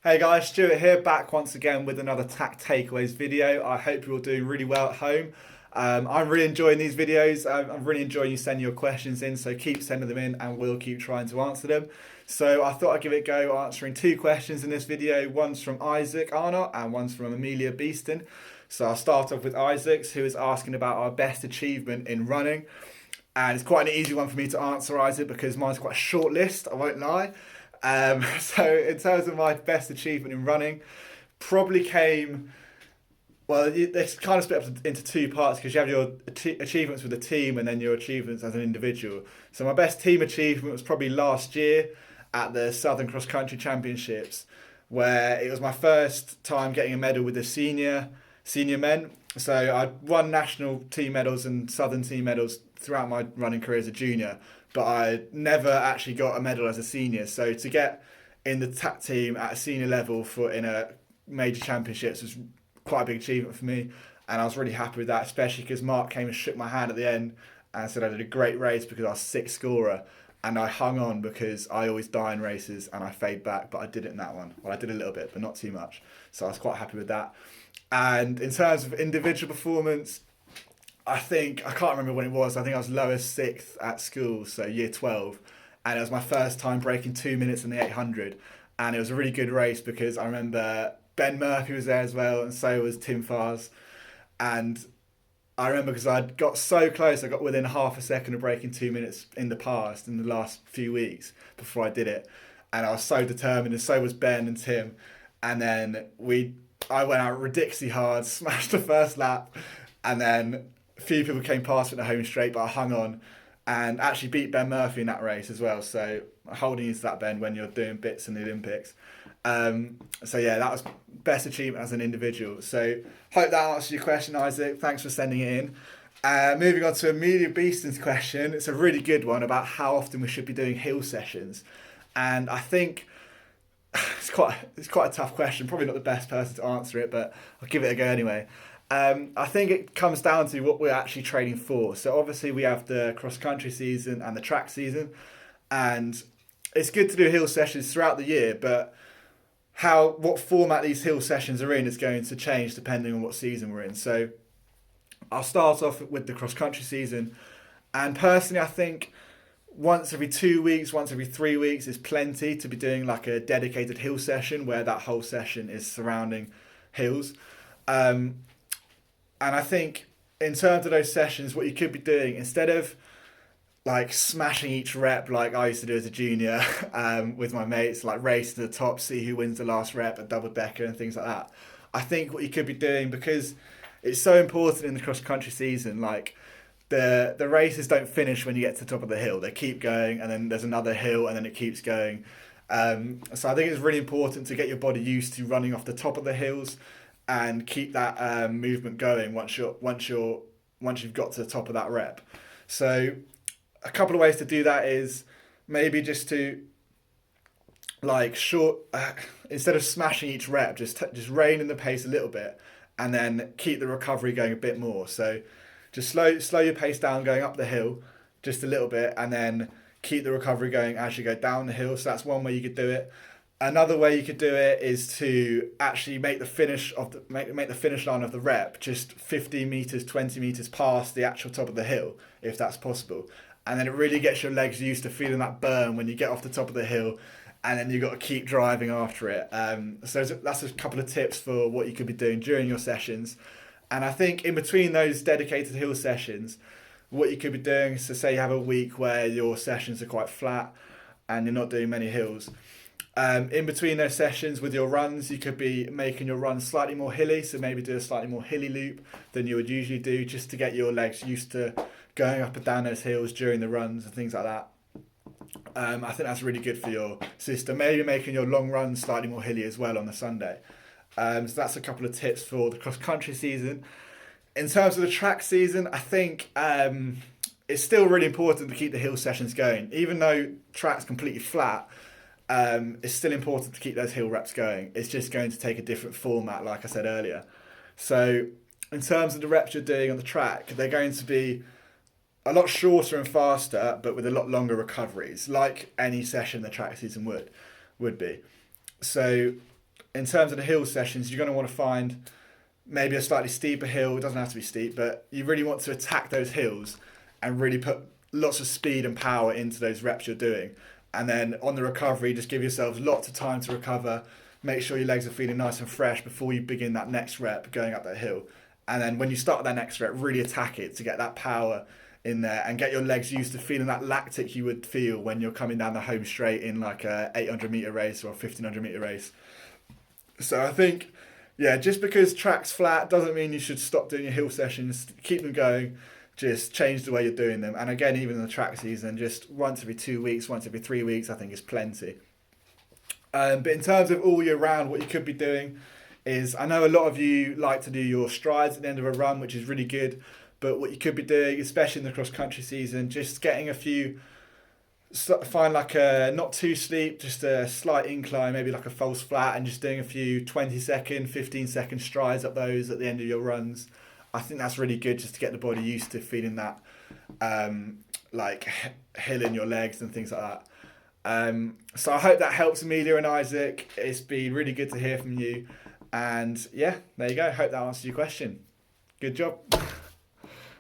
Hey guys, Stuart here, back once again with another Tack Takeaways video. I hope you're all doing really well at home. I'm really enjoying these videos. I'm really enjoying you sending your questions in, so keep sending them in and we'll keep trying to answer them. So I thought I'd give it a go answering two questions in this video. One's from Isaac Arnott and one's from Amelia Beeston. So I'll start off with Isaac's, who is asking about our best achievement in running. And it's quite an easy one for me to answer, Isaac, because mine's quite a short list, I won't lie. So in terms of my best achievement in running, probably came, well, it's kind of split up into two parts because you have your achievements with the team and then your achievements as an individual. So my best team achievement was probably last year at the Southern Cross Country Championships, where it was my first time getting a medal with the senior men. So I won national team medals and Southern team medals throughout my running career as a junior, but I never actually got a medal as a senior. So to get in the TAC team at a senior level in a major championships was quite a big achievement for me, and I was really happy with that, especially because Mark came and shook my hand at the end and said I did a great race because I was sixth scorer, and I hung on because I always die in races and I fade back, but I did it in that one. Well, I did a little bit, but not too much. So I was quite happy with that. And in terms of individual performance, I can't remember when it was. I think I was lowest sixth at school, so year 12. And it was my first time breaking 2 minutes in the 800. And it was a really good race because I remember Ben Murphy was there as well, and so was Tim Fars. And I remember because I'd got so close, I got within half a second of breaking 2 minutes in the past, in the last few weeks before I did it. And I was so determined, and so was Ben and Tim. And then I went out ridiculously hard, smashed the first lap, and then a few people came past me at the home straight, but I hung on and actually beat Ben Murphy in that race as well. So holding you to that, Ben, when you're doing bits in the Olympics. So yeah, that was best achievement as an individual. So hope that answers your question, Isaac. Thanks for sending it in. Moving on to Amelia Beeston's question. It's a really good one about how often we should be doing hill sessions. And I think it's quite a tough question. Probably not the best person to answer it, but I'll give it a go anyway. I think it comes down to what we're actually training for. So obviously we have the cross country season and the track season, and it's good to do hill sessions throughout the year, but what format these hill sessions are in is going to change depending on what season we're in. So I'll start off with the cross country season, and personally I think once every 2 weeks, once every 3 weeks is plenty to be doing like a dedicated hill session where that whole session is surrounding hills. And I think in terms of those sessions, what you could be doing, instead of like smashing each rep like I used to do as a junior with my mates, like race to the top, see who wins the last rep, a double decker and things like that. I think what you could be doing, because it's so important in the cross country season, like the races don't finish when you get to the top of the hill. They keep going, and then there's another hill, and then it keeps going. So I think it's really important to get your body used to running off the top of the hills and keep that movement going once you've got to the top of that rep. So a couple of ways to do that is maybe just to instead of smashing each rep, just rein in the pace a little bit and then keep the recovery going a bit more. So just slow your pace down going up the hill just a little bit, and then keep the recovery going as you go down the hill. So that's one way you could do it. Another way you could do it is to actually make the finish line of the rep just 15 meters, 20 meters past the actual top of the hill, if that's possible. And then it really gets your legs used to feeling that burn when you get off the top of the hill, and then you've got to keep driving after it. So that's a couple of tips for what you could be doing during your sessions. And I think in between those dedicated hill sessions, what you could be doing is to say you have a week where your sessions are quite flat and you're not doing many hills. In between those sessions with your runs, you could be making your runs slightly more hilly, so maybe do a slightly more hilly loop than you would usually do, just to get your legs used to going up and down those hills during the runs and things like that. I think that's really good for your system. Maybe making your long runs slightly more hilly as well on the Sunday. So that's a couple of tips for the cross country season. In terms of the track season, I think it's still really important to keep the hill sessions going. Even though track's completely flat, it's still important to keep those hill reps going. It's just going to take a different format, like I said earlier. So in terms of the reps you're doing on the track, they're going to be a lot shorter and faster, but with a lot longer recoveries, like any session the track season would be. So in terms of the hill sessions, you're going to want to find maybe a slightly steeper hill. It doesn't have to be steep, but you really want to attack those hills and really put lots of speed and power into those reps you're doing. And then on the recovery, just give yourselves lots of time to recover. Make sure your legs are feeling nice and fresh before you begin that next rep going up that hill. And then when you start that next rep, really attack it to get that power in there and get your legs used to feeling that lactic you would feel when you're coming down the home straight in like a 800 meter race or a 1500 meter race. So I think, yeah, just because track's flat doesn't mean you should stop doing your hill sessions. Keep them going. Just change the way you're doing them. And again, even in the track season, just once every 2 weeks, once every 3 weeks, I think is plenty. But in terms of all year round, what you could be doing is, I know a lot of you like to do your strides at the end of a run, which is really good. But what you could be doing, especially in the cross-country season, just getting a few, find like a not too steep, just a slight incline, maybe like a false flat, and just doing a few 20-second, 15-second strides up those at the end of your runs. I think that's really good just to get the body used to feeling that like hill in your legs and things like that. So I hope that helps Amelia and Isaac. It's been really good to hear from you. And yeah, there you go. Hope that answers your question. Good job.